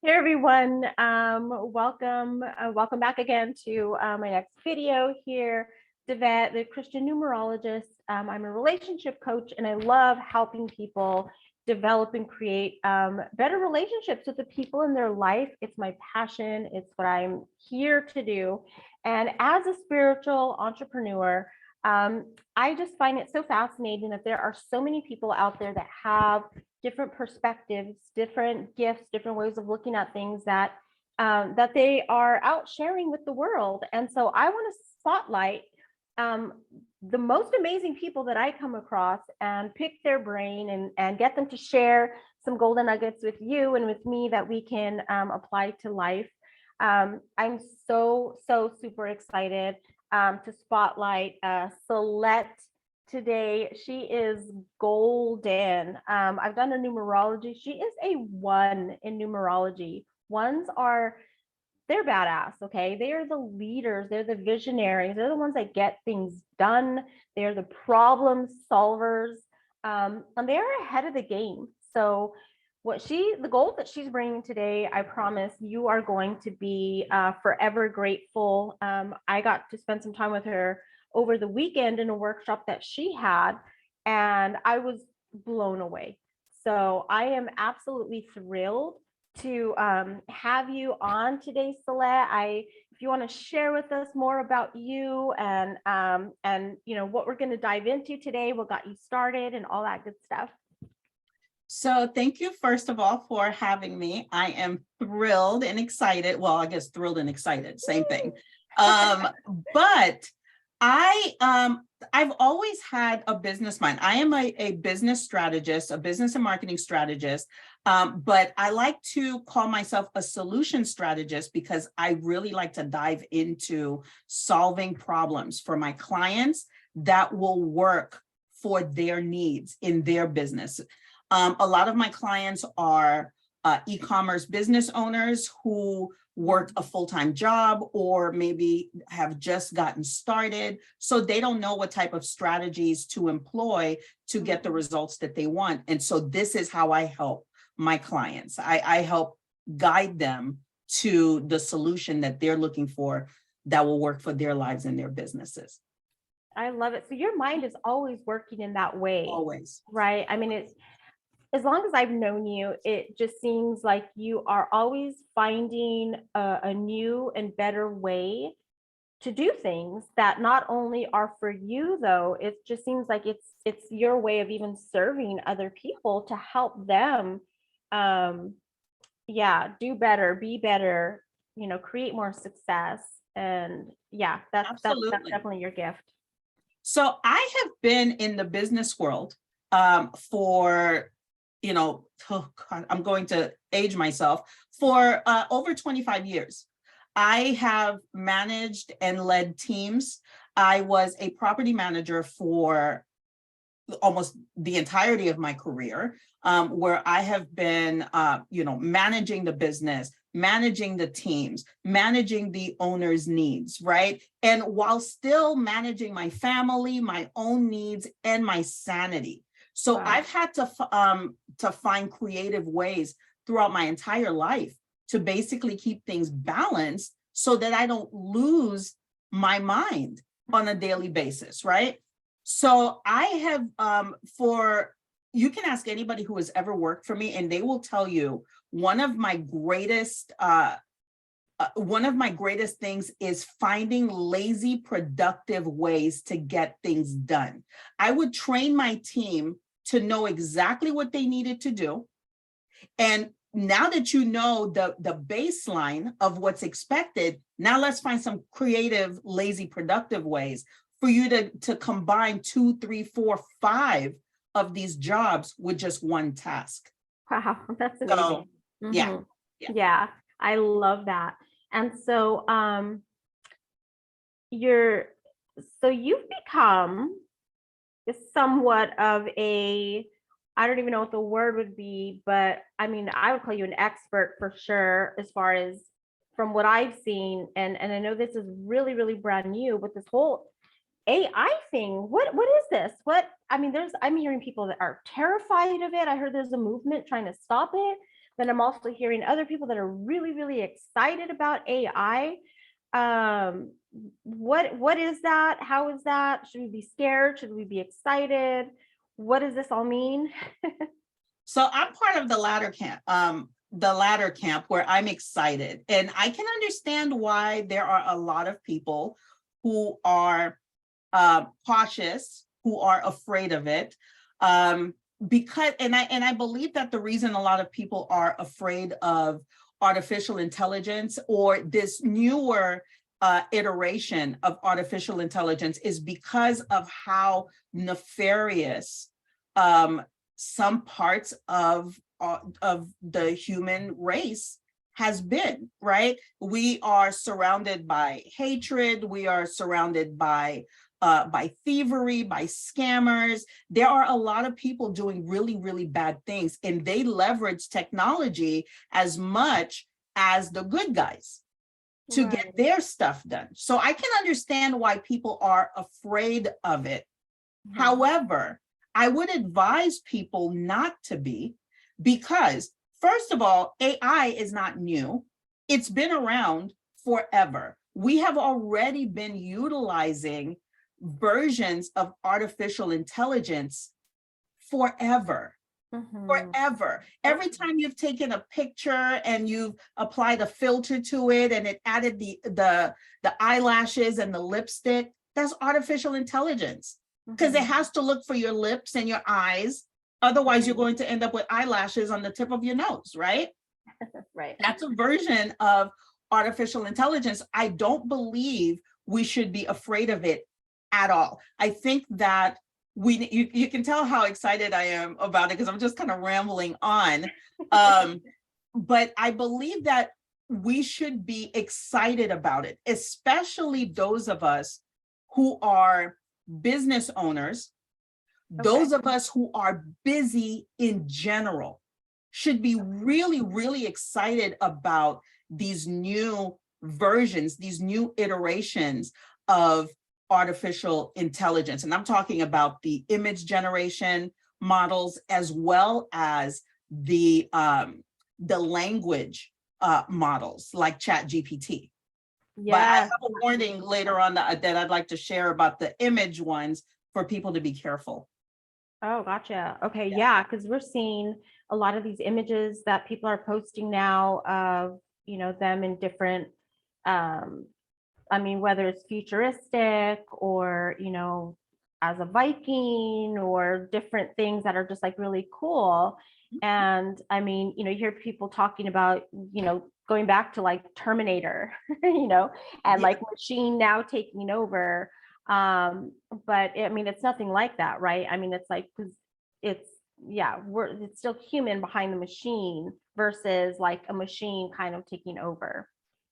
Hey everyone, welcome back again to my next video here. Devet, the Christian numerologist. I'm a relationship coach, and I love helping people develop and create better relationships with the people in their life. It's my passion. It's what I'm here to do. And as a spiritual entrepreneur, I just find it so fascinating that there are so many people out there that have different perspectives, different gifts, different ways of looking at things that they are out sharing with the world. And so I want to spotlight um, the most amazing people that I come across and pick their brain and get them to share some golden nuggets with you and with me that we can apply to life. I'm so super excited to spotlight Salette today. She is golden. I've done a numerology. She is a 1 in numerology. Ones are, they're badass. Okay. They are the leaders. They're the visionaries. They're the ones that get things done. They're the problem solvers. And they're ahead of the game. So the goal that she's bringing today, I promise you are going to be forever grateful. I got to spend some time with her over the weekend in a workshop that she had, and I was blown away. So I am absolutely thrilled to have you on today, Salette. If you want to share with us more about you and what we're going to dive into today, what got you started, and all that good stuff. So thank you, first of all, for having me. I am thrilled and excited. Well, I guess thrilled and excited, same thing. But I've always had a business mind. I am a business strategist, a business and marketing strategist, but I like to call myself a solution strategist because I really like to dive into solving problems for my clients that will work for their needs in their business. A lot of my clients are e-commerce business owners who work a full-time job or maybe have just gotten started. So they don't know what type of strategies to employ to get the results that they want. And so this is how I help my clients. I help guide them to the solution that they're looking for that will work for their lives and their businesses. I love it. So your mind is always working in that way. Always. Right? I mean, it's as long as I've known you, it just seems like you are always finding a new and better way to do things that not only are for you, though. It just seems like it's your way of even serving other people to help them do better, be better, create more success. And that's definitely your gift. So I have been in the business world for I'm going to age myself, for over 25 years. I have managed and led teams. I was a property manager for almost the entirety of my career, where I have been, managing the business, managing the teams, managing the owner's needs, right? And while still managing my family, my own needs, and my sanity. So wow. I've had to find creative ways throughout my entire life to basically keep things balanced so that I don't lose my mind on a daily basis, right? So I have, you can ask anybody who has ever worked for me, and they will tell you one of my greatest things is finding lazy, productive ways to get things done. I would train my team to know exactly what they needed to do. And now that you know the baseline of what's expected, now let's find some creative, lazy, productive ways for you to combine 2, 3, 4, 5 of these jobs with just one task. Wow, that's amazing. So, yeah, I love that. And so you've become somewhat of I don't even know what the word would be, but I mean, I would call you an expert for sure, as far as from what I've seen. And I know this is really, really brand new, but this whole AI thing, what is this? I'm hearing people that are terrified of it. I heard there's a movement trying to stop it. then I'm also hearing other people that are really, really excited about AI. What is that? How is that? Should we be scared? Should we be excited? What does this all mean? So I'm part of the latter camp where I'm excited, and I can understand why there are a lot of people who are cautious, who are afraid of it. Because I believe that the reason a lot of people are afraid of artificial intelligence or this newer iteration of artificial intelligence is because of how nefarious some parts of the human race has been, right? We are surrounded by hatred. We are surrounded by thievery, by scammers. There are a lot of people doing really, really bad things, and they leverage technology as much as the good guys to get their stuff done. So I can understand why people are afraid of it. Mm-hmm. However, I would advise people not to be, because first of all, AI is not new. It's been around forever. We have already been utilizing versions of artificial intelligence forever. Mm-hmm. Forever. Every time you've taken a picture and you've applied a filter to it and it added the eyelashes and the lipstick, that's artificial intelligence, because it has to look for your lips and your eyes. Otherwise, you're going to end up with eyelashes on the tip of your nose, right? Right. That's a version of artificial intelligence. I don't believe we should be afraid of it at all. I think that you can tell how excited I am about it because I'm just kind of rambling on. But I believe that we should be excited about it, especially those of us who are business owners. Okay. Those of us who are busy in general should be really, really excited about these new versions, these new iterations of artificial intelligence. And I'm talking about the image generation models as well as the language models like ChatGPT. Yeah. But I have a warning later on that I'd like to share about the image ones for people to be careful. Oh, gotcha. Okay. Yeah. Because we're seeing a lot of these images that people are posting now of, them in different, whether it's futuristic or, as a Viking or different things that are just like really cool. And you hear people talking about, going back to like Terminator, and like machine now taking over. But it's nothing like that, right? It's like, because it's still human behind the machine versus like a machine kind of taking over.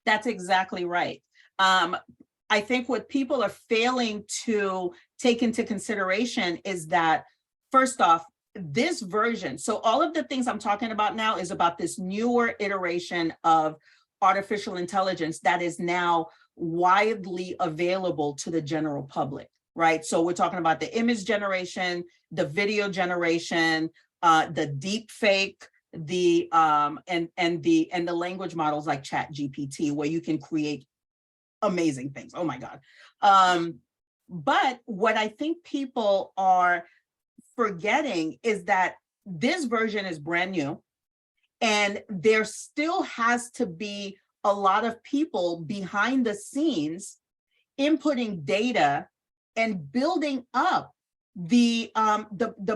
That's exactly right. I think what people are failing to take into consideration is that, first off, this version, so all of the things I'm talking about now is about this newer iteration of artificial intelligence that is now widely available to the general public, right? So we're talking about the image generation, the video generation, the deep fake, the language models like ChatGPT, where you can create amazing things. Oh my God. But what I think people are forgetting is that this version is brand new, and there still has to be a lot of people behind the scenes inputting data and building up the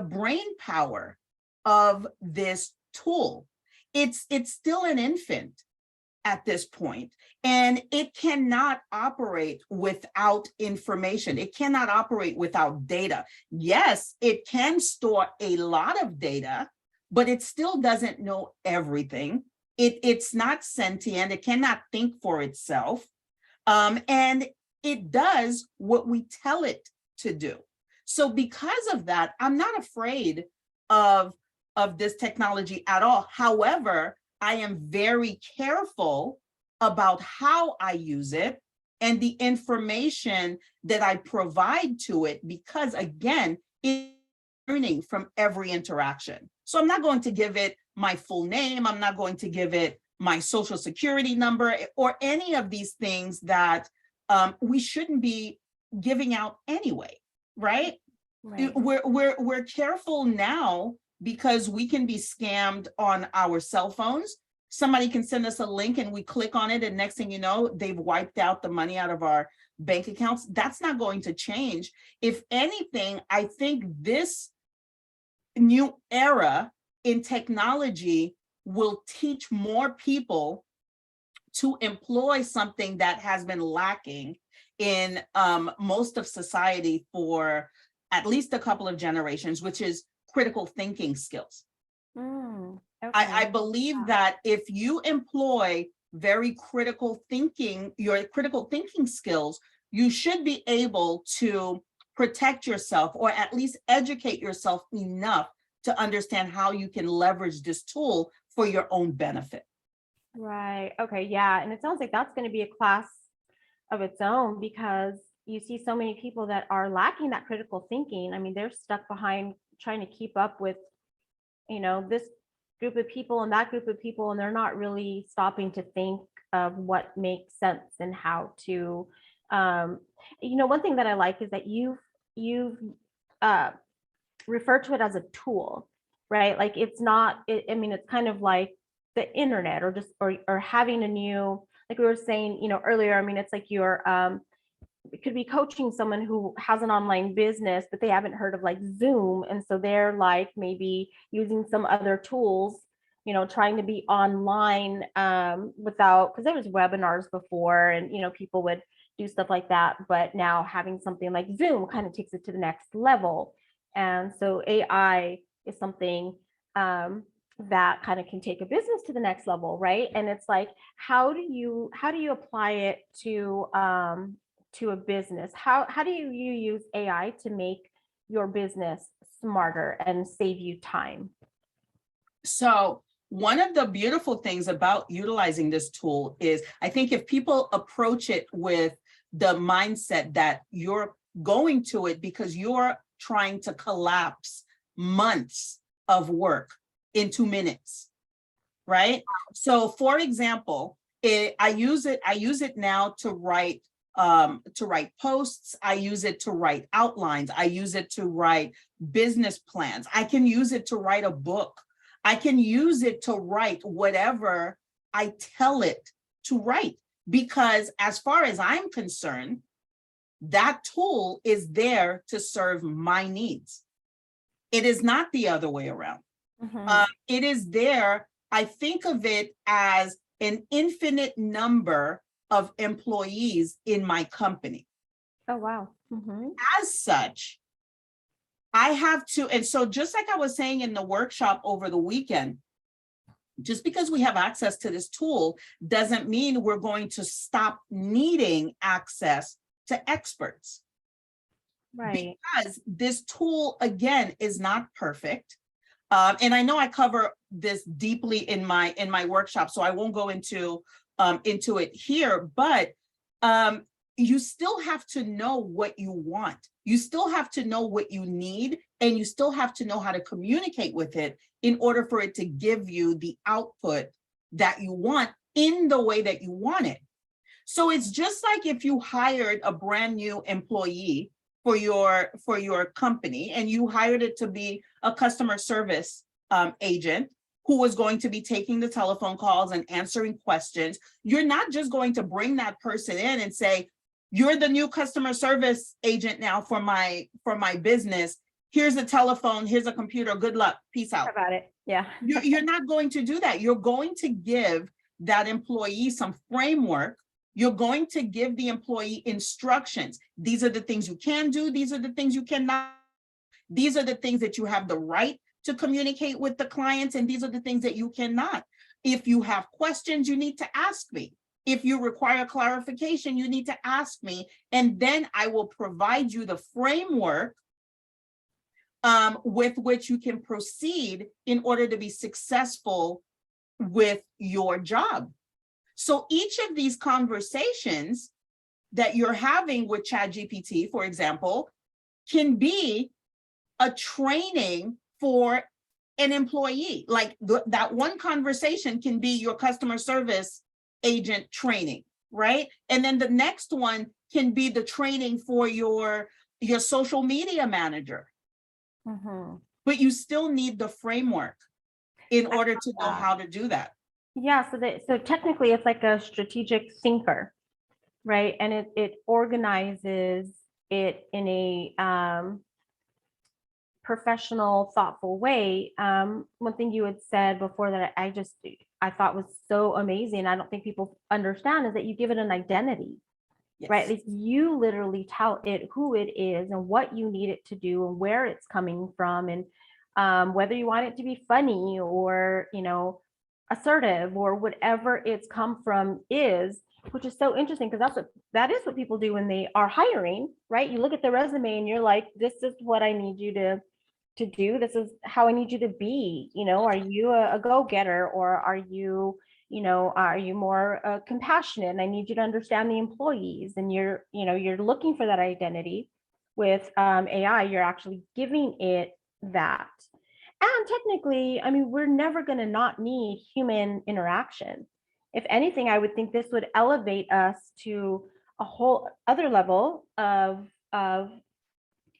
brain power of this tool. It's still an infant at this point, and it cannot operate without information. It cannot operate without data. Yes, it can store a lot of data, but it still doesn't know everything. It's not sentient. It cannot think for itself. And it does what we tell it to do. So because of that, I'm not afraid of this technology at all. However, I am very careful about how I use it and the information that I provide to it, because again, it's learning from every interaction. So I'm not going to give it my full name. I'm not going to give it my social security number or any of these things that we shouldn't be giving out anyway, right? Right. We're careful now because we can be scammed on our cell phones. Somebody can send us a link and we click on it, and next thing you know, they've wiped out the money out of our bank accounts. That's not going to change. If anything, I think this new era in technology will teach more people to employ something that has been lacking in most of society for at least a couple of generations, which is critical thinking skills. Okay. I believe that if you employ very critical thinking, your critical thinking skills, you should be able to protect yourself or at least educate yourself enough to understand how you can leverage this tool for your own benefit. Right. Okay. Yeah. And it sounds like that's going to be a class of its own, because you see so many people that are lacking that critical thinking. I mean, they're stuck behind trying to keep up with, this group of people and that group of people, and they're not really stopping to think of what makes sense and how to, one thing that I like is that you've referred to it as a tool, right? Like it's not, it's kind of like the internet or just, or having a new, like we were saying, earlier, it's like you're, it could be coaching someone who has an online business, but they haven't heard of like Zoom. And so they're like maybe using some other tools, trying to be online without, because there was webinars before and, people would do stuff like that. But now having something like Zoom kind of takes it to the next level. And so AI is something that kind of can take a business to the next level, right? And it's like, how do you apply it to a business? How do you use AI to make your business smarter and save you time? So one of the beautiful things about utilizing this tool is, I think if people approach it with the mindset that you're going to it because you're trying to collapse months of work into minutes, right? So for example, I use it now to write posts. I use it to write outlines. I use it to write business plans. I can use it to write a book. I can use it to write whatever I tell it to write, because as far as I'm concerned, that tool is there to serve my needs. It is not the other way around. It is there. I think of it as an infinite number of employees in my company. Oh, wow. As such, I have to, and so just like I was saying in the workshop over the weekend, just because we have access to this tool doesn't mean we're going to stop needing access to experts. Right. Because this tool, again, is not perfect. And I know I cover this deeply in my workshop, so I won't go into it here, but you still have to know what you want. You still have to know what you need, and you still have to know how to communicate with it in order for it to give you the output that you want in the way that you want it. So it's just like if you hired a brand new employee for your company, and you hired it to be a customer service agent who was going to be taking the telephone calls and answering questions. You're not just going to bring that person in and say, you're the new customer service agent now for my business. Here's a telephone, here's a computer, good luck, peace out. How about it? Yeah. You're not going to do that. You're going to give that employee some framework. You're going to give the employee instructions. These are the things you can do. These are the things you cannot. These are the things that you have the right to communicate with the clients, and these are the things that you cannot. If you have questions, you need to ask me. If you require clarification, you need to ask me, and then I will provide you the framework with which you can proceed in order to be successful with your job. So each of these conversations that you're having with ChatGPT, for example, can be a training for an employee. Like that one conversation can be your customer service agent training, right? And then the next one can be the training for your social media manager. Mm-hmm. But you still need the framework in order to know how to do that. Yeah, so technically it's like a strategic thinker, right? And it organizes it in a professional, thoughtful way. One thing you had said before that I thought was so amazing, I don't think people understand, is that you give it an identity. Yes. Right? Like you literally tell it who it is and what you need it to do and where it's coming from, and whether you want it to be funny or, assertive or whatever it's come from is, which is so interesting because that is what people do when they are hiring, right? You look at the resume and you're like, this is what I need you to do. This is how I need you to be. Are you a go-getter, or are you more compassionate? And I need you to understand the employees. And you're looking for that identity. With AI, you're actually giving it that. And technically, I mean, we're never going to not need human interaction. If anything, I would think this would elevate us to a whole other level of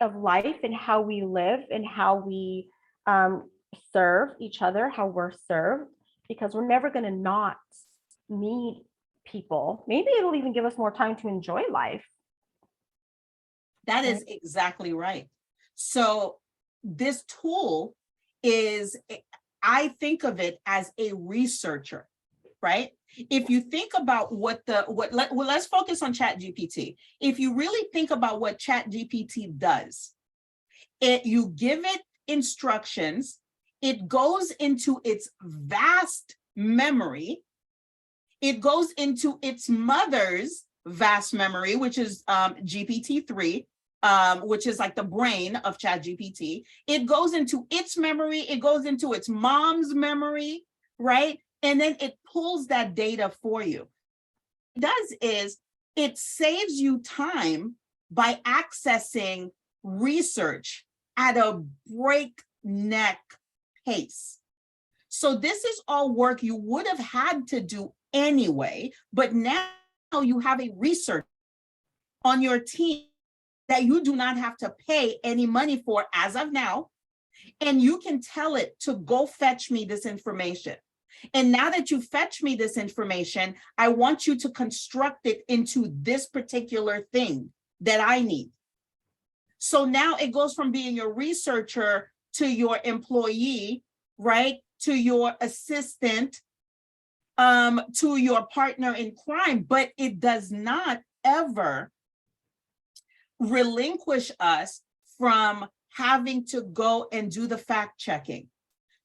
life and how we live and how we serve each other, how we're served, because we're never going to not need people. Maybe it'll even give us more time to enjoy life. That is exactly right. So this tool is, I think of it as a researcher, right? If you think about let's focus on ChatGPT. If you really think about what ChatGPT does, you give it instructions, it goes into its vast memory, it goes into its mother's vast memory, which is GPT-3, which is like the brain of ChatGPT. It goes into its memory, it goes into its mom's memory, right? And then it pulls that data for you. What it does is it saves you time by accessing research at a breakneck pace. So this is all work you would have had to do anyway, but now you have a researcher on your team that you do not have to pay any money for as of now, and you can tell it to go fetch me this information. And now that you fetch me this information, I want you to construct it into this particular thing that I need. So now it goes from being your researcher to your employee, right? To your assistant, to your partner in crime, but it does not ever relinquish us from having to go and do the fact checking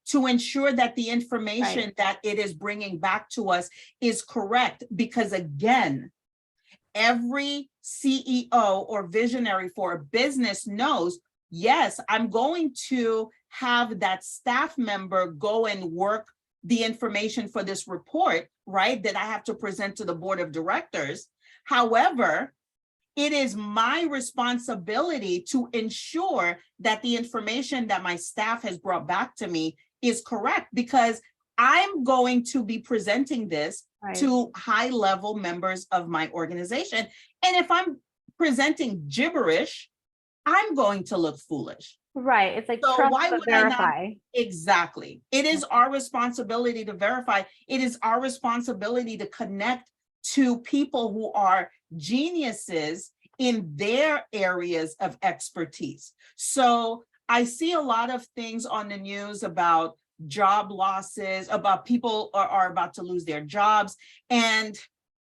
to ensure that the information that it is bringing back to us is correct. Because again, every CEO or visionary for a business knows, yes, I'm going to have that staff member go and work the information for this report, right, that I have to present to the board of directors. However, it is my responsibility to ensure that the information that my staff has brought back to me is correct, because I'm going to be presenting this to high-level members of my organization. And if I'm presenting gibberish, I'm going to look foolish. Right. It's like, so trust why but would I verify. not? Exactly. It is our responsibility to verify. It is our responsibility to connect to people who are geniuses in their areas of expertise. So I see a lot of things on the news about job losses, about people are about to lose their jobs. And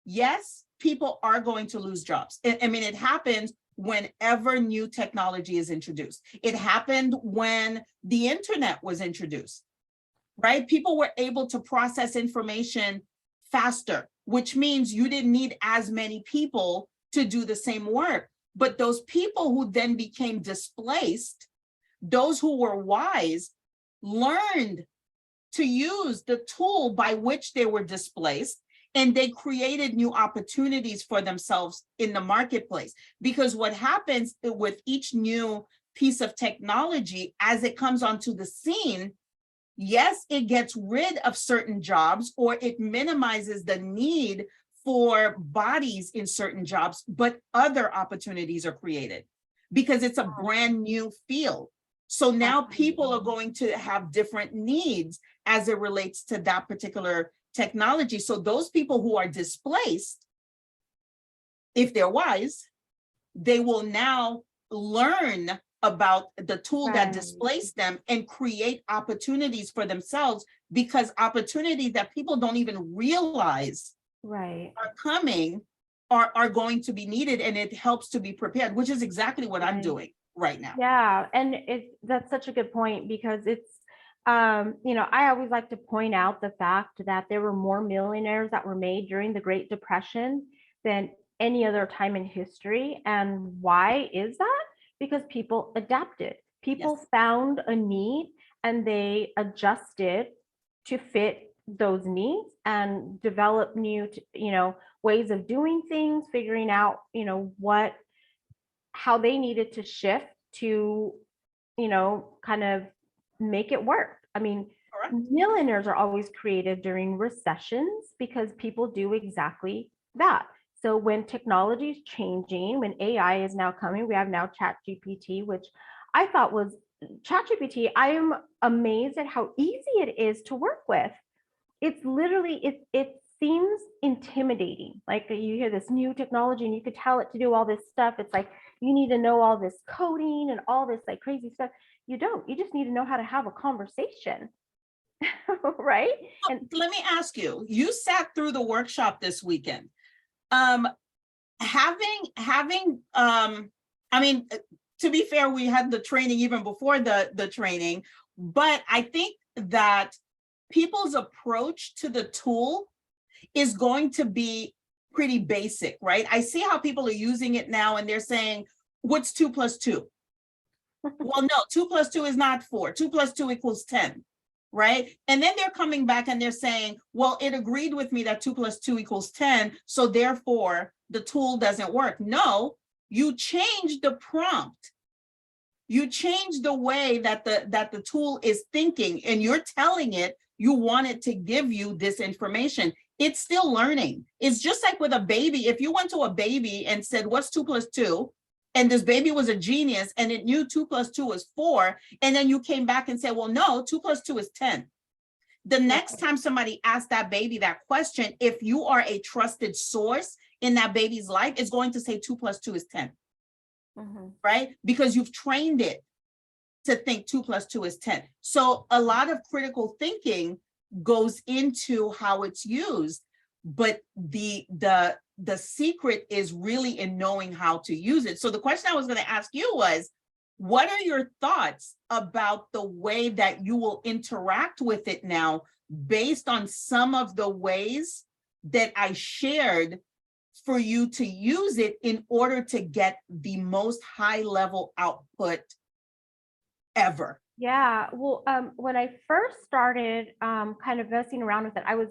yes, people are going to lose jobs. I mean, it happens whenever new technology is introduced. It happened when the internet was introduced, right? People were able to process information faster, which means you didn't need as many people to do the same work. But those people who then became displaced, those who were wise, learned to use the tool by which they were displaced, and they created new opportunities for themselves in the marketplace. Because what happens with each new piece of technology, as it comes onto the scene, Yes, it gets rid of certain jobs or it minimizes the need for bodies in certain jobs, but other opportunities are created because it's a brand new field. So now people are going to have different needs as it relates to that particular technology. So those people who are displaced, if they're wise, they will now learn about the tool that displaced them and create opportunities for themselves, because opportunities that people don't even realize are coming are going to be needed, and it helps to be prepared, which is exactly what I'm doing right now. Yeah, and that's such a good point, because it's I always like to point out the fact that there were more millionaires that were made during the Great Depression than any other time in history. And why is that? Because people adapted. People found a need and they adjusted to fit those needs and develop new, ways of doing things, figuring out, how they needed to shift to, kind of make it work. I mean, millionaires are always created during recessions because people do exactly that. So when technology is changing, when AI is now coming, we have now ChatGPT, which I thought was ChatGPT. I am amazed at how easy it is to work with. It's literally, it seems intimidating. Like you hear this new technology and you could tell it to do all this stuff. It's like, you need to know all this coding and all this like crazy stuff. You don't, you just need to know how to have a conversation. Right? And let me ask you, you sat through the workshop this weekend. I mean, to be fair, we had the training even before the training, but I think that people's approach to the tool is going to be pretty basic, right? I see how people are using it now and they're saying, what's 2 + 2? Well, no, 2 + 2 is not 4. 2 + 2 = 10, right? And then they're coming back and they're saying, well, it agreed with me that 2 + 2 = 10, so therefore the tool doesn't work. No, you changed the prompt. You change the way that the tool is thinking, and you're telling it you want it to give you this information. It's still learning. It's just like with a baby. If you went to a baby and said, what's 2 + 2? And this baby was a genius and it knew 2 + 2 was 4. And then you came back and said, well, no, 2 + 2 is 10. The next time somebody asks that baby that question, if you are a trusted source in that baby's life, it's going to say 2 + 2 is 10. Right? Because you've trained it to think 2 + 2 is 10. So a lot of critical thinking goes into how it's used, but the secret is really in knowing how to use it. So the question I was going to ask you was, what are your thoughts about the way that you will interact with it now, based on some of the ways that I shared for you to use it in order to get the most high level output ever? Yeah, well, when I first started kind of messing around with it, I was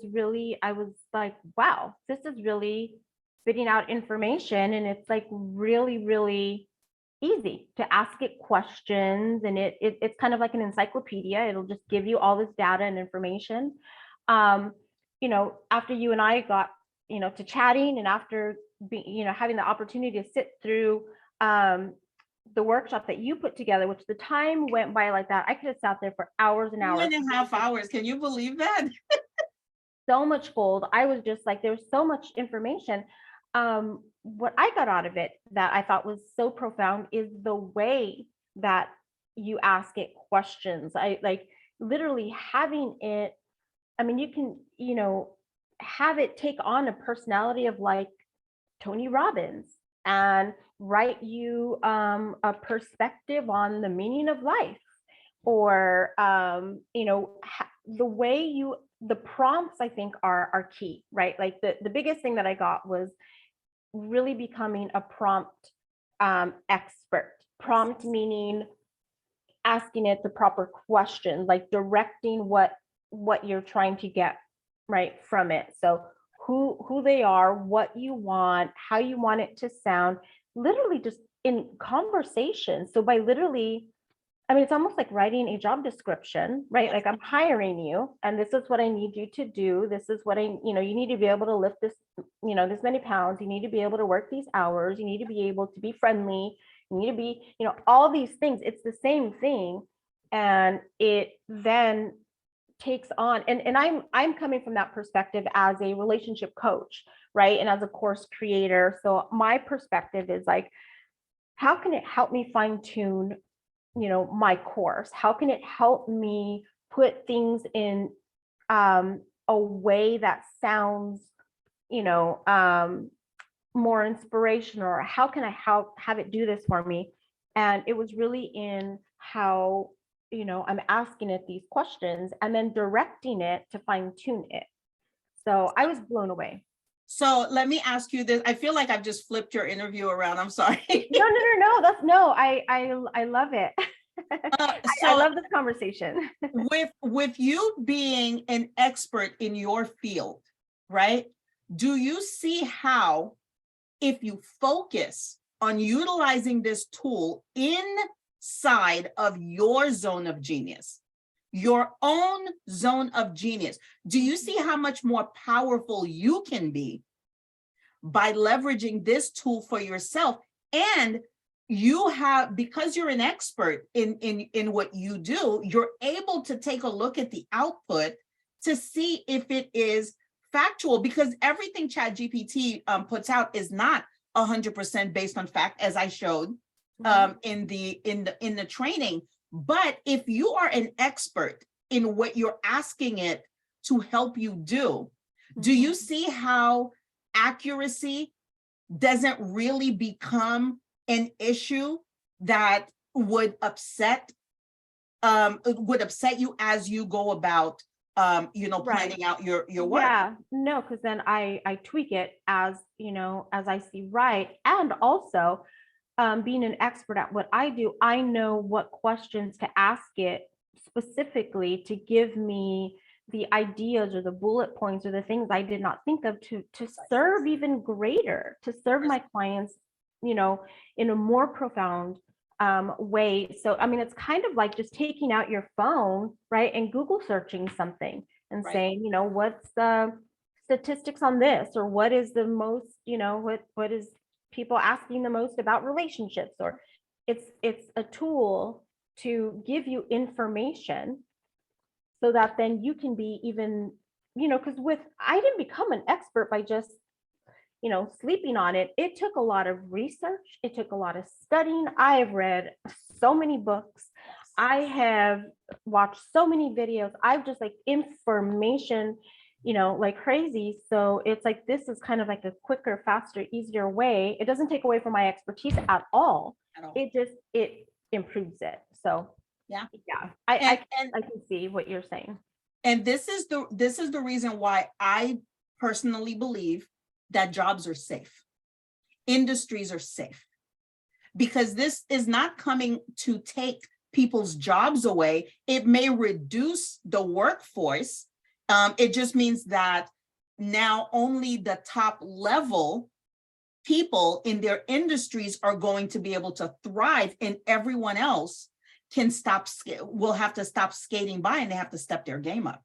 like, wow, this is really spitting out information, and it's like really, really easy to ask it questions, and it's kind of like an encyclopedia. It'll just give you all this data and information. After you and I got, to chatting, and after having the opportunity to sit through the workshop that you put together, which the time went by like that. I could have sat there for hours and hours. 2.5 hours. Can you believe that? So much gold. I was just like, there was so much information. What I got out of it that I thought was so profound is the way that you ask it questions. I like literally having it. I mean, you can, have it take on a personality of like Tony Robbins and write you a perspective on the meaning of life, or the way the prompts, I think, are key, right? Like the biggest thing that I got was really becoming a prompt expert. Prompt meaning asking it the proper questions, like directing what you're trying to get right from it. So who they are, what you want, how you want it to sound, literally just in conversation. So by literally, I mean, it's almost like writing a job description, right? Like I'm hiring you and this is what I need you to do. This is what you need to be able to lift this, this many pounds. You need to be able to work these hours. You need to be able to be friendly. You need to be, all these things. It's the same thing. And it then takes on, and I'm coming from that perspective as a relationship coach, right? And as a course creator. So my perspective is like, how can it help me fine tune my course? How can it help me put things in a way that sounds, more inspirational, or how can I have it do this for me? And it was really in how, I'm asking it these questions and then directing it to fine tune it. So I was blown away. So let me ask you this. I feel like I've just flipped your interview around. I'm sorry. No. I love it. I love this conversation. with you being an expert in your field, right? Do you see how, if you focus on utilizing this tool inside of your zone of genius, your own zone of genius, do you see how much more powerful you can be by leveraging this tool for yourself? And you have, because you're an expert in what you do, you're able to take a look at the output to see if it is factual, because everything ChatGPT puts out is not 100% based on fact, as I showed in the training. But if you are an expert in what you're asking it to help you do you see how accuracy doesn't really become an issue that would upset you as you go about planning out your work? Yeah, no, because then I tweak it as as I see right. And also being an expert at what I do, I know what questions to ask it specifically to give me the ideas or the bullet points or the things I did not think of to serve even greater, to serve my clients, in a more profound way. So, I mean, it's kind of like just taking out your phone, right, and Google searching something and saying, what's the statistics on this, or what is the most, what is people asking the most about relationships, or it's a tool to give you information so that then you can be even, because I didn't become an expert by just, sleeping on it. It took a lot of research. It took a lot of studying. I've read so many books. I have watched so many videos. I've just like information, like crazy. So it's like, this is kind of like a quicker, faster, easier way. It doesn't take away from my expertise at all. It improves it. So yeah, I can see what you're saying. And this is the reason why I personally believe that jobs are safe, industries are safe, because this is not coming to take people's jobs away. It may reduce the workforce. It just means that now only the top level people in their industries are going to be able to thrive, and everyone else will have to stop skating by, and they have to step their game up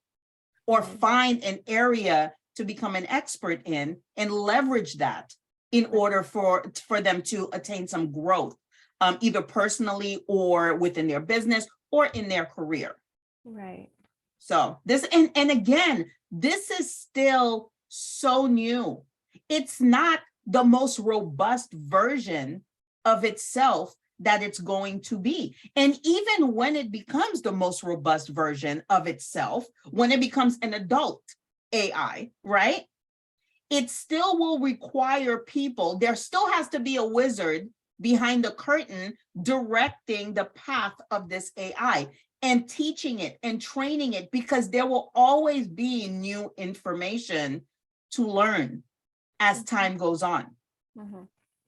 or find an area to become an expert in and leverage that in order for them to attain some growth, either personally or within their business or in their career. Right. So this, and again, this is still so new. It's not the most robust version of itself that it's going to be. And even when it becomes the most robust version of itself, when it becomes an adult AI, right? It still will require people. There still has to be a wizard behind the curtain directing the path of this AI and teaching it and training it, because there will always be new information to learn as time goes on.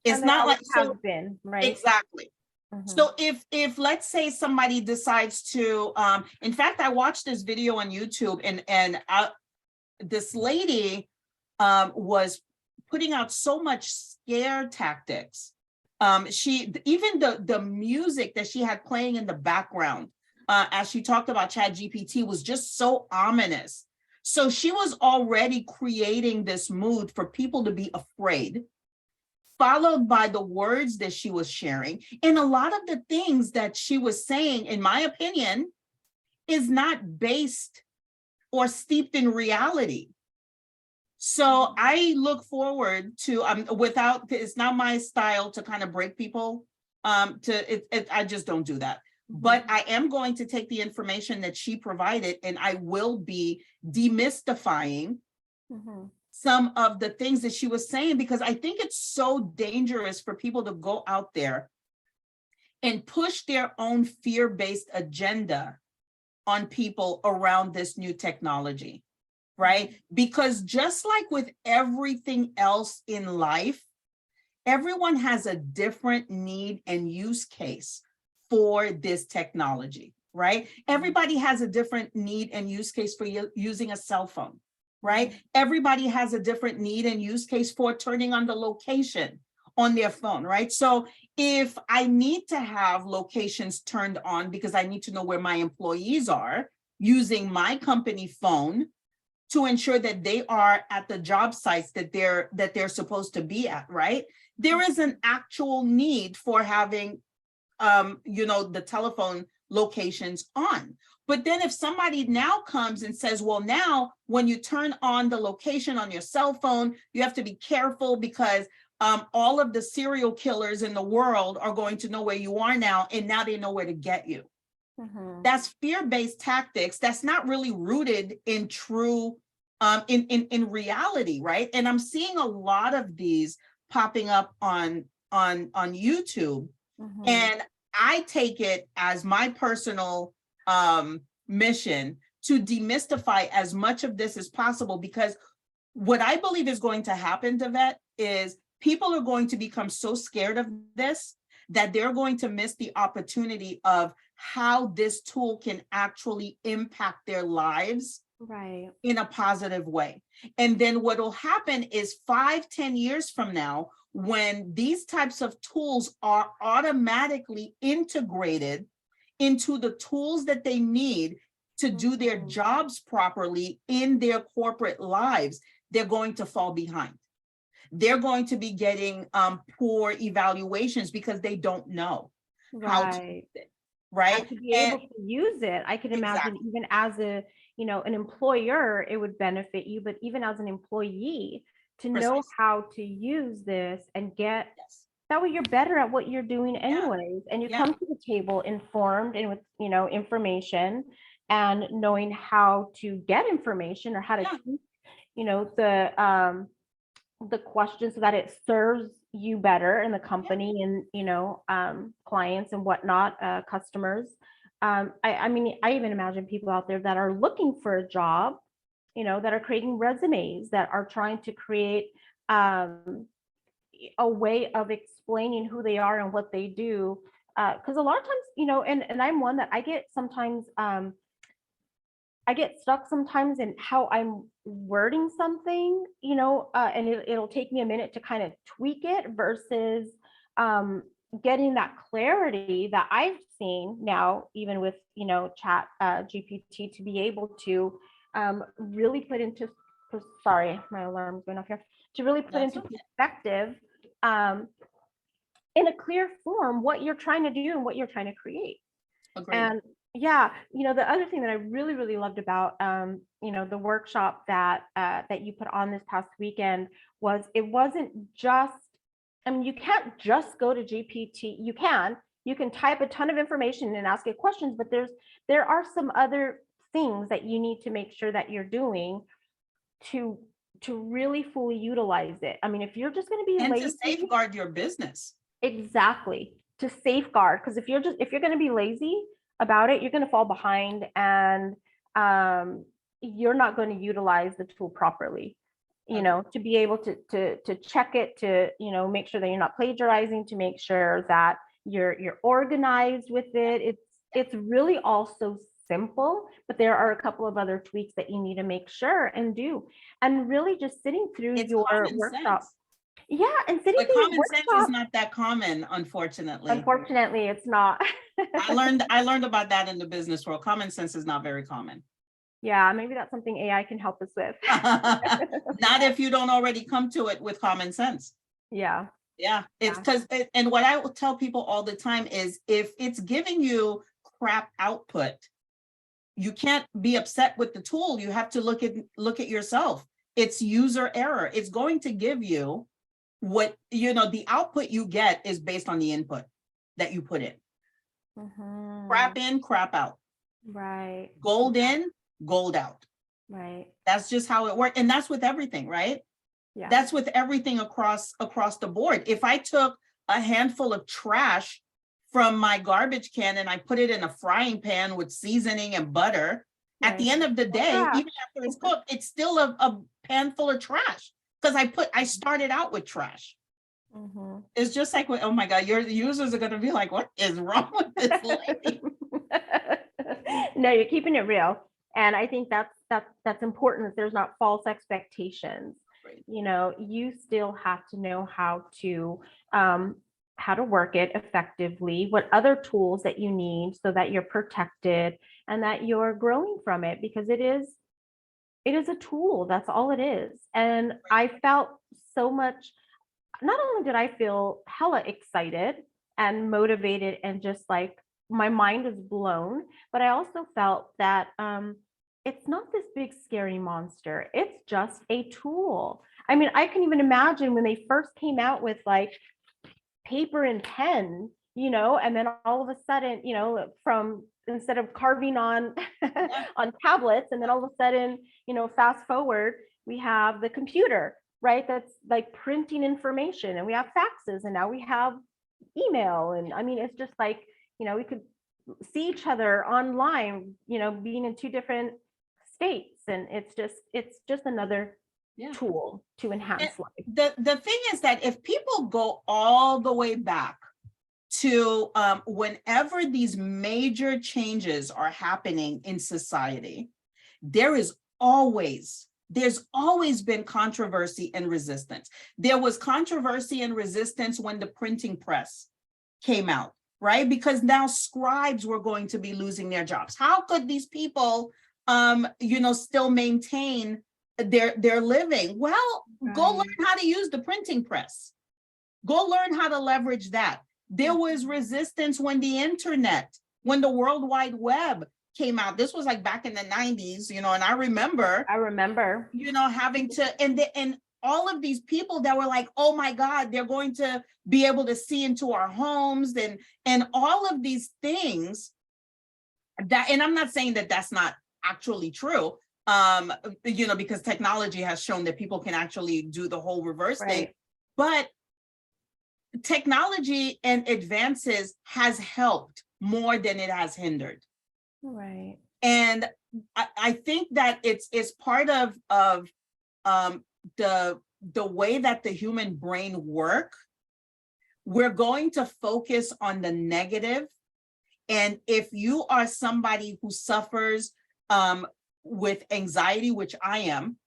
It's not like has been, right? Exactly. So if let's say somebody decides to, in fact, I watched this video on YouTube, and this lady was putting out so much scare tactics She even the music that she had playing in the background as she talked about ChatGPT was just so ominous. So she was already creating this mood for people to be afraid, followed by the words that she was sharing. And a lot of the things that she was saying, in my opinion, is not based or steeped in reality. So I look forward to it's not my style to kind of break people. I just don't do that. But I am going to take the information that she provided and I will be demystifying some of the things that she was saying, because I think it's so dangerous for people to go out there and push their own fear-based agenda on people around this new technology, right? Because just like with everything else in life, everyone has a different need and use case for this technology, right? Everybody has a different need and use case for using a cell phone, right? Everybody has a different need and use case for turning on the location on their phone, right? So if I need to have locations turned on because I need to know where my employees are using my company phone to ensure that they are at the job sites that they're supposed to be at, right? There is an actual need for having the telephone locations on. But then if somebody now comes and says, well, now when you turn on the location on your cell phone, you have to be careful because all of the serial killers in the world are going to know where you are now, and now they know where to get you. That's fear-based tactics. That's not really rooted in true, in reality, right? And I'm seeing a lot of these popping up on YouTube. And I take it as my personal mission to demystify as much of this as possible, because what I believe is going to happen, Devette, is people are going to become so scared of this that they're going to miss the opportunity of how this tool can actually impact their lives in a positive way. And then what will happen is 5-10 years from now, when these types of tools are automatically integrated into the tools that they need to do their jobs properly in their corporate lives, they're going to fall behind. They're going to be getting poor evaluations because they don't know how to use it, right? And to be able to use it, I can imagine even as an employer, it would benefit you, but even as an employee, to know how to use this and get that way you're better at what you're doing anyways. And you come to the table informed and with, information and knowing how to get information or how to keep, the questions so that it serves you better in the company and, clients and whatnot, customers. I mean, I even imagine people out there that are looking for a job, that are creating resumes, that are trying to create a way of explaining who they are and what they do. Because a lot of times, and I'm one that I get sometimes, I get stuck sometimes in how I'm wording something, and it'll take me a minute to kind of tweak it versus getting that clarity that I've seen now, even with, chat GPT, to be able to really put into, sorry, my alarm's going off here, to really put into perspective in a clear form what you're trying to do and what you're trying to create. Agreed. And the other thing that I really, really loved about, the workshop that you put on this past weekend was it wasn't just, I mean, you can't just go to GPT. You can type a ton of information and ask it questions, but there are some other things that you need to make sure that you're doing to really fully utilize it. I mean, if you're just going to be lazy, to safeguard your business. Exactly, to safeguard, because if you're going to be lazy about it, you're going to fall behind, and you're not going to utilize the tool properly. To be able to check it, to make sure that you're not plagiarizing, to make sure that you're organized with it. It's really all so simple, but there are a couple of other tweaks that you need to make sure and do. And really just sitting through your workshop. Yeah, and sitting But through a common sense is workshop, not that common, unfortunately. unfortunately, it's not. I learned about that in the business world. Common sense is not very common. Yeah, maybe that's something AI can help us with. Not if you don't already come to it with common sense. Yeah. Yeah, it's Yeah. because, and what I will tell people all the time is if it's giving you crap output, you can't be upset with the tool. You have to look at yourself. It's user error. It's going to give you what, the output you get is based on the input that you put in. Crap in, crap out. Right. Gold in, gold out. Right. That's just how it works. And that's with everything, right? Yeah. That's with everything across the board. If I took a handful of trash from my garbage can and I put it in a frying pan with seasoning and butter, at the end of the day, even after it's cooked, it's still a pan full of trash because I started out with trash. It's just like, oh my God, your users are going to be like, what is wrong with this lady? No, you're keeping it real. And I think that's important, that there's not false expectations. Right. You still have to know how to work it effectively, what other tools that you need so that you're protected and that you're growing from it, because it is a tool. That's all it is. And I felt so much, not only did I feel hella excited and motivated and just like my mind was blown, but I also felt that it's not this big scary monster. It's just a tool. I mean, I can even imagine when they first came out with like paper and pen, and then all of a sudden, from instead of carving on on tablets, and then all of a sudden, fast forward, we have the computer, right? That's like printing information, and we have faxes, and now we have email. And I mean, it's just like, we could see each other online, being in two different states. And it's just another tool to enhance life. The thing is that if people go all the way back to whenever these major changes are happening in society, there's always been controversy and resistance. There was controversy and resistance when the printing press came out, right? Because now scribes were going to be losing their jobs. How could these people, still maintain their living? Well, go learn how to use the printing press. Go learn how to leverage that. There was resistance when when the World Wide Web came out. This was like back in the 90s, and I remember, having to, and all of these people that were like, oh my God, they're going to be able to see into our homes and all of these things that, and I'm not saying that that's not actually true, because technology has shown that people can actually do the whole reverse thing, but technology and advances has helped more than it has hindered. Right. And I think that it's part of the way that the human brain works. We're going to focus on the negative. And if you are somebody who suffers with anxiety, which I am,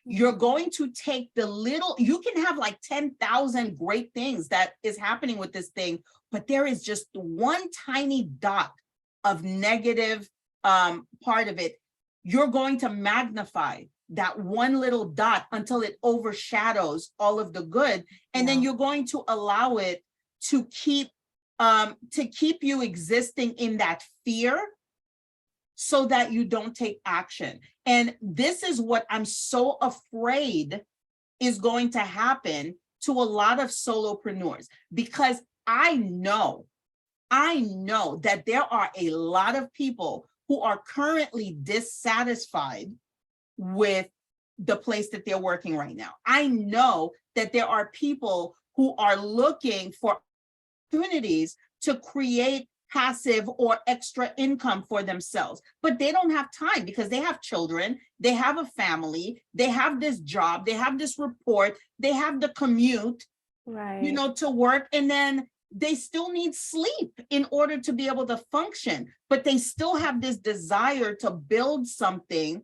you're going to take you can have like 10,000 great things that is happening with this thing, but there is just one tiny dot of negative part of it. You're going to magnify that one little dot until it overshadows all of the good. And then you're going to allow it to keep you existing in that fear so that you don't take action. And this is what I'm so afraid is going to happen to a lot of solopreneurs, because I know that there are a lot of people who are currently dissatisfied with the place that they're working right now. I know that there are people who are looking for opportunities to create passive or extra income for themselves, but they don't have time because they have children, they have a family, they have this job, they have this report, they have the commute, to work, and then they still need sleep in order to be able to function, but they still have this desire to build something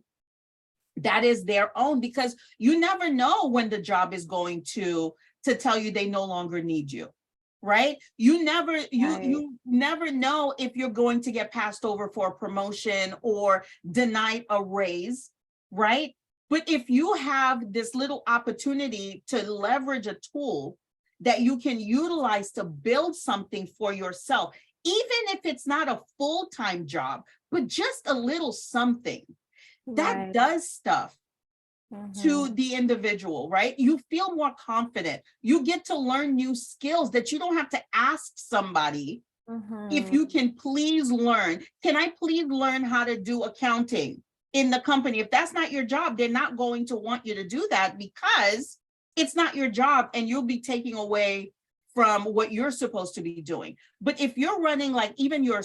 that is their own, because you never know when the job is going to to tell you they no longer need you, right? You never know if you're going to get passed over for a promotion or denied a raise, right? But if you have this little opportunity to leverage a tool that you can utilize to build something for yourself, even if it's not a full-time job, but just a little something that does stuff to the individual, right? You feel more confident. You get to learn new skills that you don't have to ask somebody if you can please learn. Can I please learn how to do accounting in the company? If that's not your job, they're not going to want you to do that because it's not your job and you'll be taking away from what you're supposed to be doing. But if you're running like even your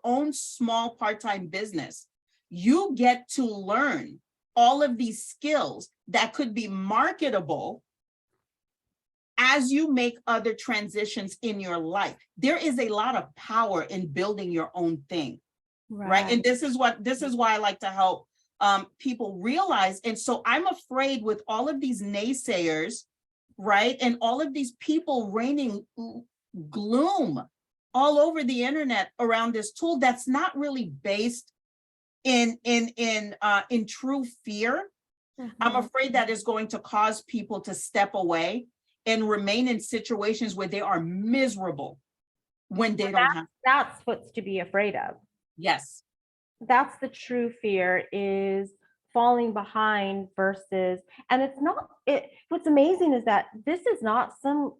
own small part-time business, you get to learn all of these skills that could be marketable as you make other transitions in your life. There is a lot of power in building your own thing, right? And this is why I like to help people realize. And so I'm afraid with all of these naysayers, right? And all of these people raining gloom all over the internet around this tool that's not really based in true fear. I'm afraid that is going to cause people to step away and remain in situations where they are miserable when they don't have. That's what's to be afraid of. Yes. That's the true fear, is falling behind versus, and it's not it. What's amazing is that this is not some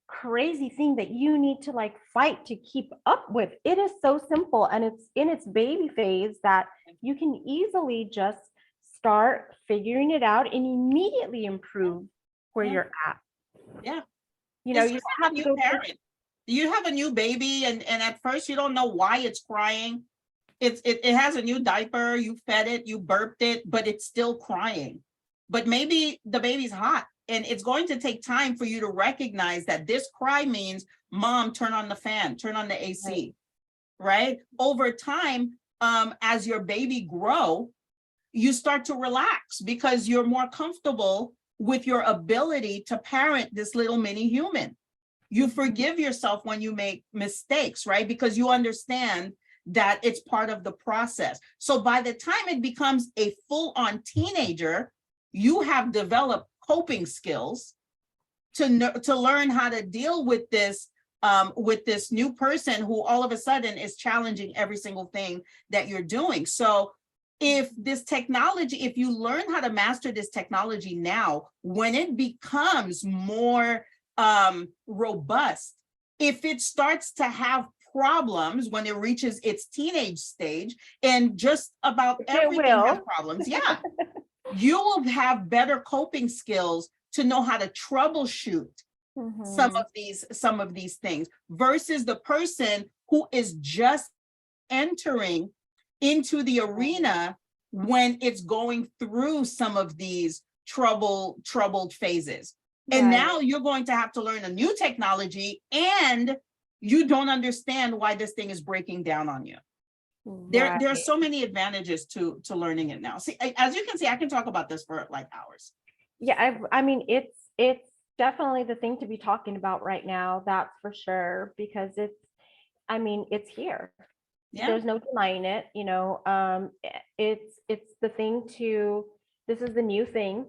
crazy thing that you need to like fight to keep up with. It is so simple, and it's in its baby phase that you can easily just start figuring it out and immediately improve where you're at. Yeah. You know, It's you just have like to a new go parent. You have a new baby and at first you don't know why it's crying. It has a new diaper, you fed it, you burped it, but it's still crying. But maybe the baby's hot, and it's going to take time for you to recognize that this cry means, mom, turn on the fan, turn on the AC, right? Over time, as your baby grow, you start to relax because you're more comfortable with your ability to parent this little mini human. You forgive yourself when you make mistakes, right? Because you understand that it's part of the process. So by the time it becomes a full-on teenager, you have developed coping skills to learn how to deal with this new person who all of a sudden is challenging every single thing that you're doing. So if this technology, if you learn how to master this technology now, when it becomes more robust, if it starts to have problems when it reaches its teenage stage, and just about everything has problems, yeah, you will have better coping skills to know how to troubleshoot some of these things versus the person who is just entering into the arena when it's going through some of these troubled phases. And now you're going to have to learn a new technology, and you don't understand why this thing is breaking down on you. There are so many advantages to learning it now. See, as you can see, I can talk about this for like hours. Yeah, I mean, it's definitely the thing to be talking about right now. That's for sure, because it's here. Yeah. There's no denying it. You know, it's the thing this is the new thing.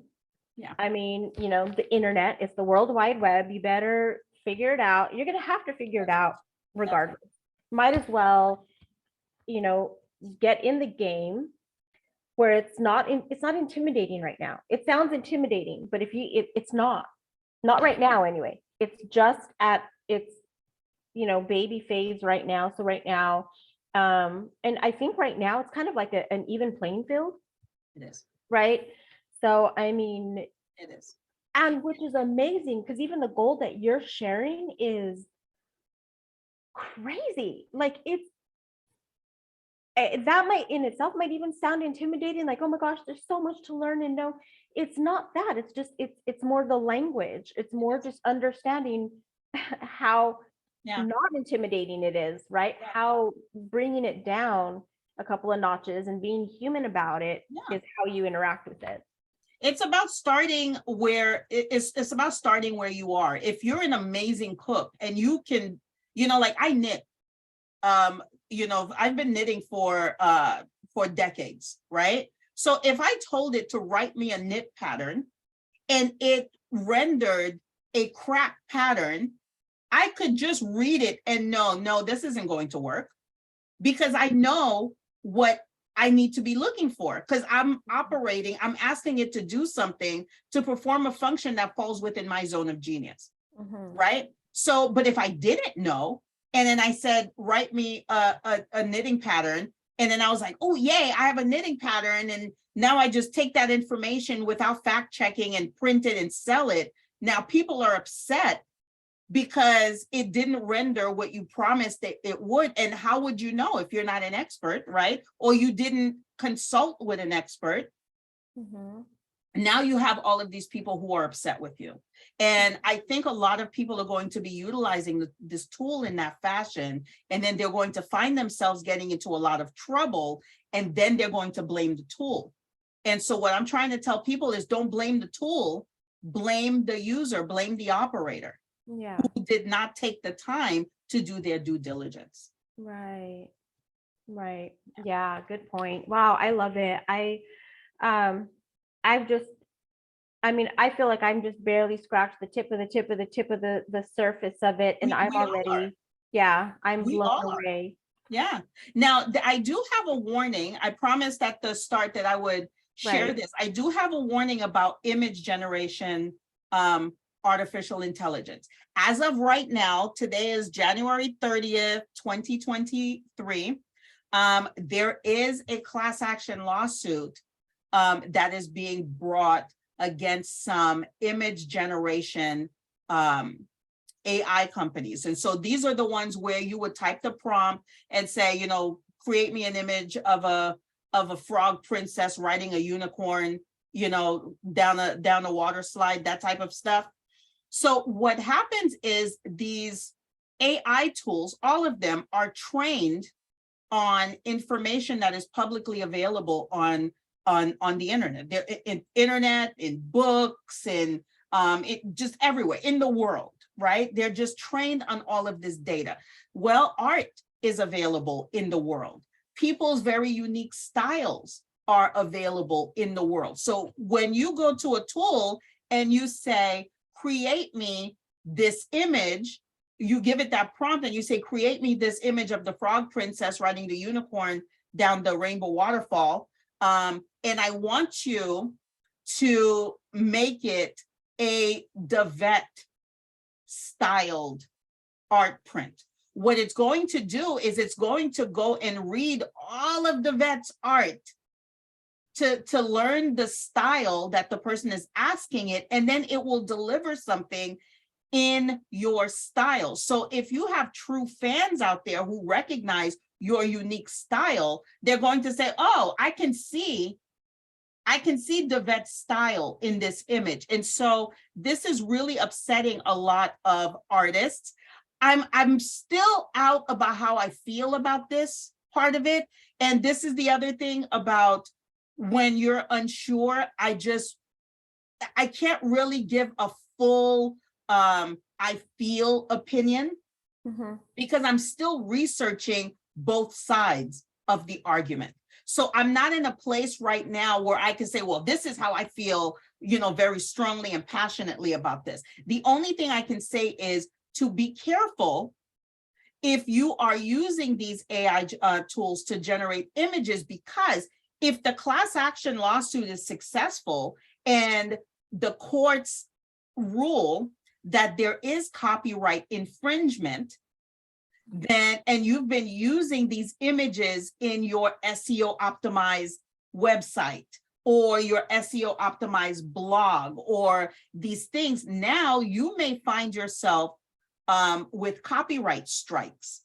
Yeah. I mean, you know, the internet is the World Wide Web. You better figure it out. You're going to have to figure it out regardless. Might as well, you know, get in the game where it's not intimidating right now. It sounds intimidating, but it's not right now anyway. It's just at its, you know, baby phase right now. So right now, and I think right now it's kind of like an even playing field. It is. Right. So, I mean, it is. And which is amazing, because even the goal that you're sharing is crazy. Like that might in itself might even sound intimidating, like, oh my gosh, there's so much to learn and know. It's not that. It's just, it's more the language. It's more just understanding how not intimidating it is, right? How bringing it down a couple of notches and being human about it is how you interact with it. It's about starting where it's about starting where you are. If you're an amazing cook and you can, like I knit, I've been knitting for decades, right? So if I told it to write me a knit pattern and it rendered a crap pattern, I could just read it and know, no, this isn't going to work, because I know what I need to be looking for, because I'm asking it to do something to perform a function that falls within my zone of genius, right? So, but if I didn't know, and then I said, write me a knitting pattern, and then I was like, oh, yay, I have a knitting pattern, and now I just take that information without fact checking and print it and sell it. Now people are upset because it didn't render what you promised that it would. And how would you know if you're not an expert, right? Or you didn't consult with an expert. Now you have all of these people who are upset with you. And I think a lot of people are going to be utilizing this tool in that fashion, and then they're going to find themselves getting into a lot of trouble, and then they're going to blame the tool. And so what I'm trying to tell people is, don't blame the tool, blame the user, blame the operator. Yeah. Who did not take the time to do their due diligence. Right. Yeah, good point. Wow, I love it. I feel like I'm just barely scratched the tip of the surface of it, and I'm already, I'm blown away. Yeah. Now, I do have a warning. I promised at the start that I would share this. I do have a warning about image generation, artificial intelligence. As of right now, today is January 30th, 2023. There is a class action lawsuit that is being brought against some image generation AI companies. And so these are the ones where you would type the prompt and say, create me an image of a frog princess riding a unicorn, down a water slide, that type of stuff. So what happens is these AI tools, all of them are trained on information that is publicly available on the internet. They're in books, and just everywhere in the world, right? They're just trained on all of this data. Well, art is available in the world. People's very unique styles are available in the world. So when you go to a tool and you say, create me this image, you give it that prompt and you say, create me this image of the frog princess riding the unicorn down the rainbow waterfall. And I want you to make it a Devet styled art print. What it's going to do is it's going to go and read all of Devet's art to learn the style that the person is asking it, and then it will deliver something in your style. So if you have true fans out there who recognize your unique style, they're going to say, oh, I can see Devet's style in this image. And so this is really upsetting a lot of artists. I'm still out about how I feel about this part of it. And this is the other thing about when you're unsure, I can't really give a full I feel opinion, because I'm still researching both sides of the argument. So I'm not in a place right now where I can say, well, this is how I feel, very strongly and passionately about this. The only thing I can say is to be careful if you are using these AI tools to generate images, because if the class action lawsuit is successful and the courts rule that there is copyright infringement, then, and you've been using these images in your SEO optimized website or your SEO optimized blog or these things, now you may find yourself with copyright strikes,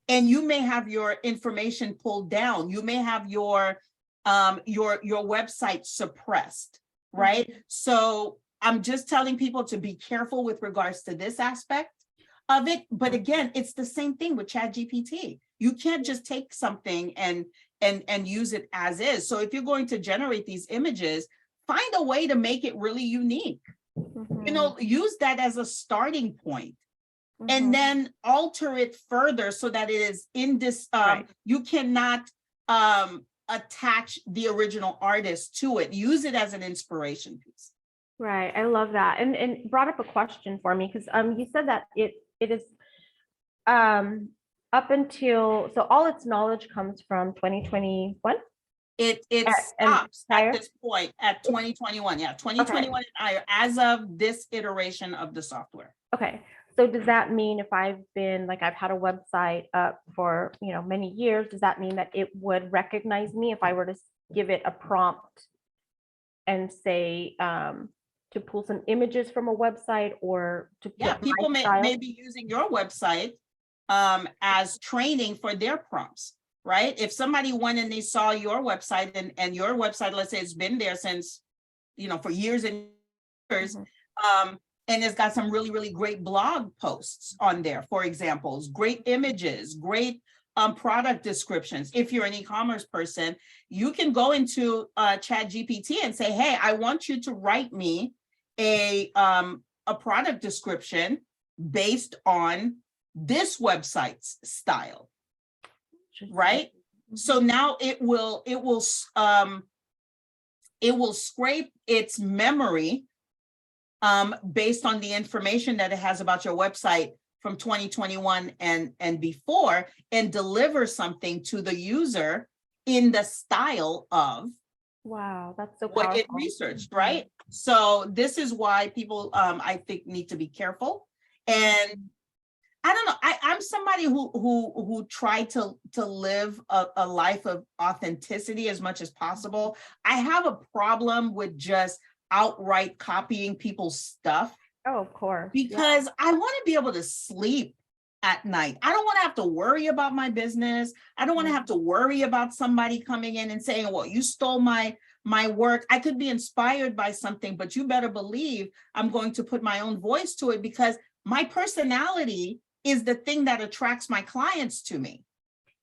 and you may have your information pulled down. You may have your website suppressed, right? So I'm just telling people to be careful with regards to this aspect of it. But again, it's the same thing with ChatGPT. You can't just take something and use it as is. So if you're going to generate these images, find a way to make it really unique. Use that as a starting point. And then alter it further so that it is in this, Right. you cannot attach the original artist to it. Use it as an inspiration piece. Right. I love that. And brought up a question for me because you said that it is up until, so all its knowledge comes from 2021. It And stops at this point at 2021. Yeah, 2021 as of this iteration of the software. Okay. So does that mean if I've had a website up for, many years, does that mean that it would recognize me if I were to give it a prompt and say to pull some images from a website or to put people my style? may be using your website as training for their prompts, right? If somebody went and they saw your website and your website, let's say it's been there since, for years and years, and it's got some really, really great blog posts on there, for examples, great images, great product descriptions. If you're an e-commerce person, you can go into ChatGPT and say, hey, I want you to write me a product description based on this website's style, right? So now it will scrape its memory based on the information that it has about your website from 2021 and before, and deliver something to the user in the style of that's so what powerful. it researched, right? So this is why people, I think, need to be careful. And I don't know, I'm somebody who tried to live a life of authenticity as much as possible. I have a problem with just outright copying people's stuff. Oh, of course. Because I want to be able to sleep at night. I don't want to have to worry about my business. I don't want to have to worry about somebody coming in and saying, well, you stole my work. I could be inspired by something, but you better believe I'm going to put my own voice to it, because my personality is the thing that attracts my clients to me.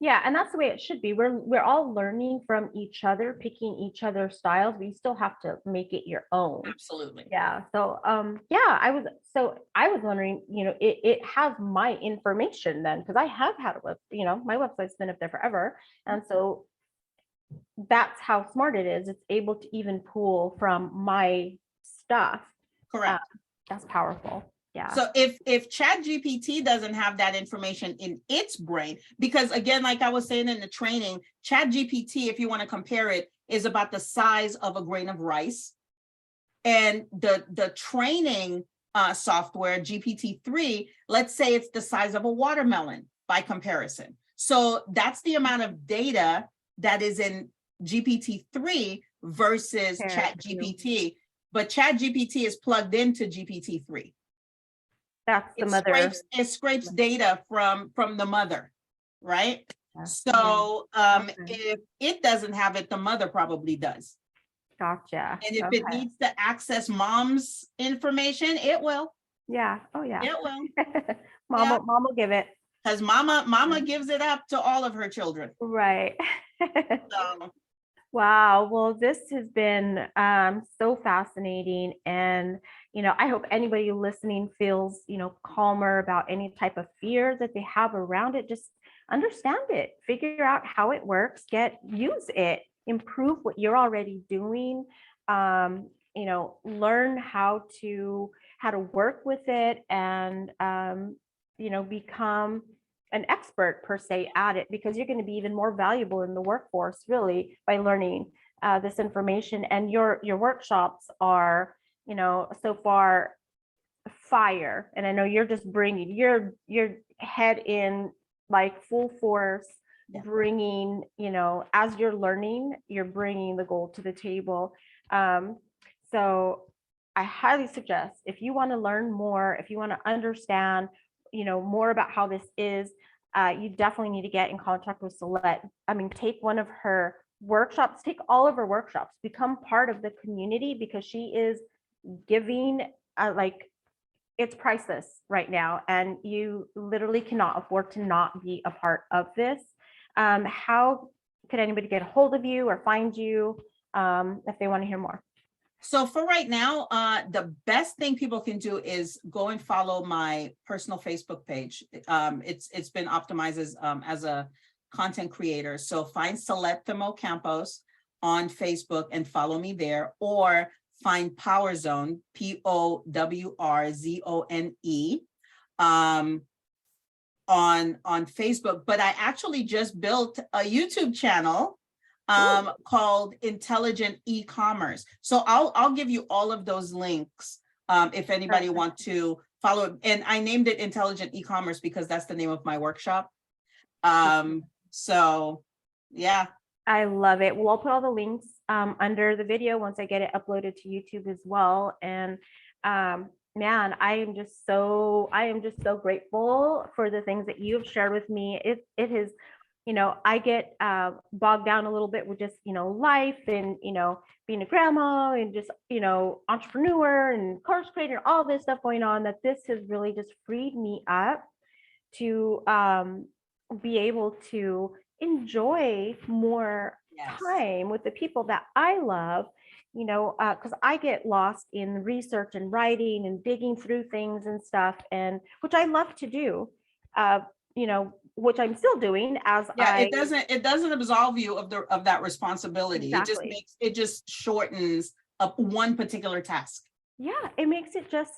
Yeah, and that's the way it should be. We're all learning from each other, picking each other's styles, but you still have to make it your own. Absolutely. Yeah. So I was wondering, it has my information then, because I have had a my website's been up there forever. And so that's how smart it is. It's able to even pull from my stuff. Correct. That's powerful. Yeah. So if ChatGPT doesn't have that information in its brain, because again, like I was saying in the training, ChatGPT, if you want to compare it, is about the size of a grain of rice. And the training software, GPT-3, let's say it's the size of a watermelon by comparison. So that's the amount of data that is in GPT-3 versus ChatGPT. But ChatGPT is plugged into GPT-3. That's the mother. It scrapes data from the mother, right? Yeah. So if it doesn't have it, the mother probably does. Gotcha. And if it needs to access mom's information, it will. Yeah. Oh yeah. It will. Mom will give it. Because mama gives it up to all of her children. Right. So. Wow. Well, this has been so fascinating. And, I hope anybody listening feels, calmer about any type of fear that they have around it. Just understand it, figure out how it works, use it, improve what you're already doing, learn how to work with it and, become an expert per se at it, because you're going to be even more valuable in the workforce really by learning this information. And your workshops are, so far fire. And I know you're just bringing your head in like full force, bringing, as you're learning, you're bringing the gold to the table. So I highly suggest, if you want to learn more, if you want to understand, more about how this is, you definitely need to get in contact with Salette. I mean, take one of her workshops, take all of her workshops, become part of the community, because she is giving it's priceless right now. And you literally cannot afford to not be a part of this. How could anybody get a hold of you or find you if they want to hear more? So for right now, the best thing people can do is go and follow my personal Facebook page. It's been optimized as a content creator. So find Salette Thimot-Campos on Facebook and follow me there, or find Power Zone, POWRZONE, on Facebook. But I actually just built a YouTube channel called Intelligent E-commerce. So I'll give you all of those links if anybody Perfect. want to follow it. And I named it Intelligent E-commerce because that's the name of my workshop. So yeah. I love it. Well, I'll put all the links under the video once I get it uploaded to YouTube as well. And man, I am just so grateful for the things that you've shared with me. It has, I get bogged down a little bit with just, life and, being a grandma and just, entrepreneur and course creator, all this stuff going on, that this has really just freed me up to be able to enjoy more Yes. time with the people that I love, because I get lost in research and writing and digging through things and stuff, and which I love to do, which I'm still doing as Yeah, I it doesn't absolve you of that responsibility. exactly. It just shortens up one particular task. Yeah, it makes it just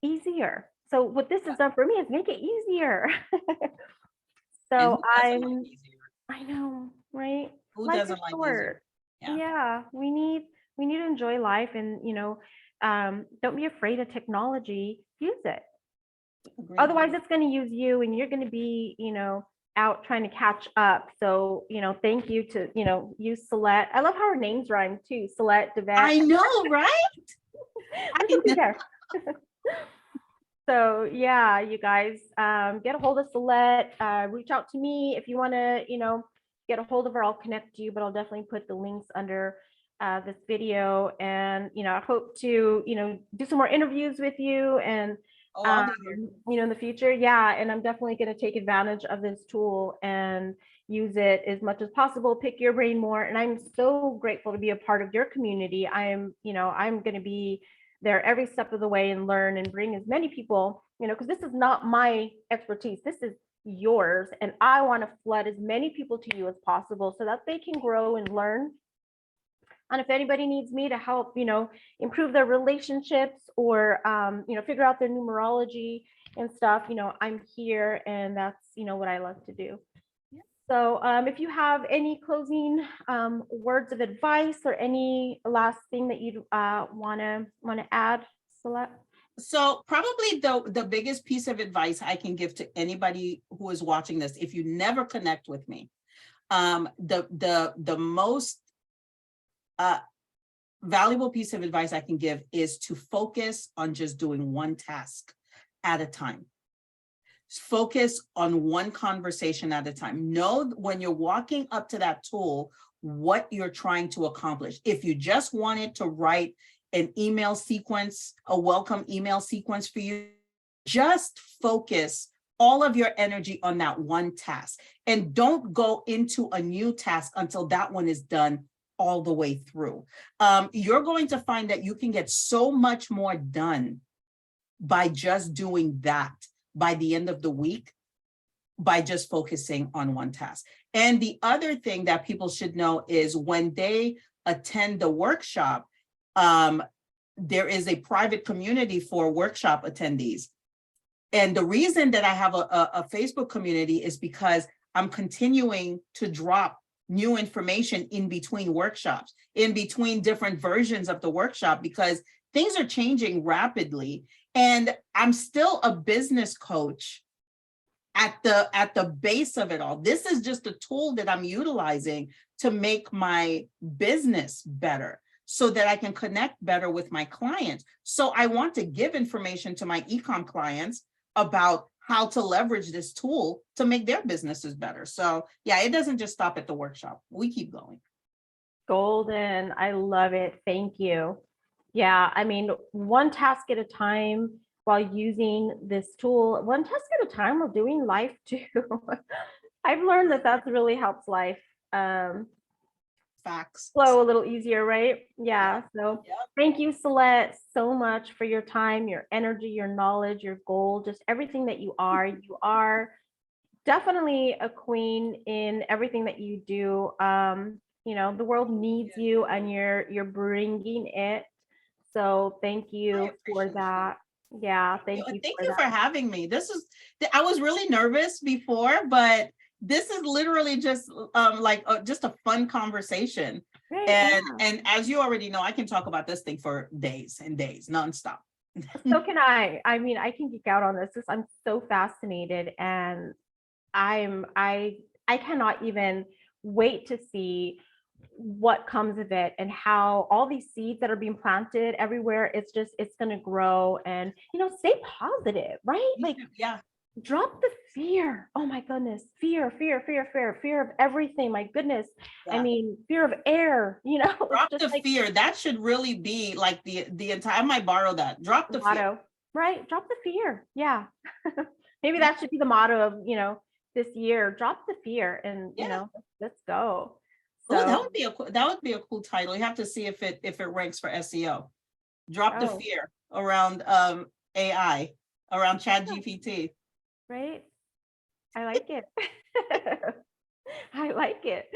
easier. So what this has done for me is make it easier. And So who doesn't like easier? I know, right? Who Life doesn't is like easier? short. Yeah. Yeah, we need to enjoy life, and don't be afraid of technology. Use it. Agreed. Otherwise, it's going to use you, and you're going to be, out trying to catch up. So, thank you to, use Salette. I love how her names rhyme too. Salette, Devet. I know, right? We're gonna be there. So yeah, you guys, get a hold of Salette, reach out to me if you want to, get a hold of her. I'll connect you, but I'll definitely put the links under this video. And, I hope to, do some more interviews with you and, Oh, I'll be here. in the future. Yeah. And I'm definitely going to take advantage of this tool and use it as much as possible, pick your brain more. And I'm so grateful to be a part of your community. I'm going to be there every step of the way and learn and bring as many people, because this is not my expertise. This is yours. And I want to flood as many people to you as possible so that they can grow and learn. And if anybody needs me to help, improve their relationships or, figure out their numerology and stuff, I'm here, and that's, what I love to do. So if you have any closing words of advice or any last thing that you'd want to add, Salette? So probably the biggest piece of advice I can give to anybody who is watching this, if you never connect with me, the most valuable piece of advice I can give is to focus on just doing one task at a time. Focus on one conversation at a time. Know when you're walking up to that tool, what you're trying to accomplish. If you just wanted to write an email sequence, a welcome email sequence for you, just focus all of your energy on that one task, and don't go into a new task until that one is done all the way through. You're going to find that you can get so much more done by just doing that by the end of the week, by just focusing on one task. And the other thing that people should know is when they attend the workshop, there is a private community for workshop attendees. And the reason that I have a Facebook community is because I'm continuing to drop new information in between workshops, in between different versions of the workshop, because things are changing rapidly. And I'm still a business coach at the base of it all. This is just a tool that I'm utilizing to make my business better so that I can connect better with my clients. So I want to give information to my e-com clients about how to leverage this tool to make their businesses better. So yeah, it doesn't just stop at the workshop. We keep going. Golden. I love it. Thank you. Yeah, I mean, one task at a time while using this tool, one task at a time while doing life too. I've learned that really helps life. Facts. flow a little easier, right? Yeah. So Yep. thank you, Salette, so much for your time, your energy, your knowledge, your goal, just everything that you are. You are definitely a queen in everything that you do. You know, the world needs you and you're bringing it. So thank I you for appreciate you. that. Yeah, thank you Thank for you that. for having me. I was really nervous before, but this is literally just just a fun conversation. Great. And as you already know, I can talk about this thing for days and days, nonstop. So can I. I mean, I can geek out on this. I'm so fascinated, and I cannot even wait to see what comes of it and how all these seeds that are being planted everywhere, it's going to grow. And stay positive, right? Like, Yeah. drop the fear. Oh my goodness, fear of everything. My goodness. I Yeah. mean, fear of air, it's Drop just the like fear. That should really be like the entire, I might borrow that. Drop the the fear. motto, right? Drop the fear. Yeah. Maybe Yeah. that should be the motto of, this year. Drop the fear and, Yeah. let's go. Oh, So, that would be a cool title. You have to see if it ranks for SEO. Drop the oh, fear around AI, around Chat yeah, GPT. right. I like it. I like it.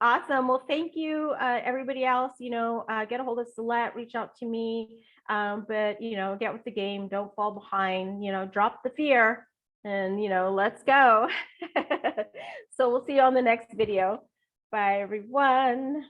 Awesome. Well, thank you, everybody else. Get a hold of Salette, reach out to me. But get with the game. Don't fall behind. Drop the fear, and let's go. So we'll see you on the next video. Bye, everyone.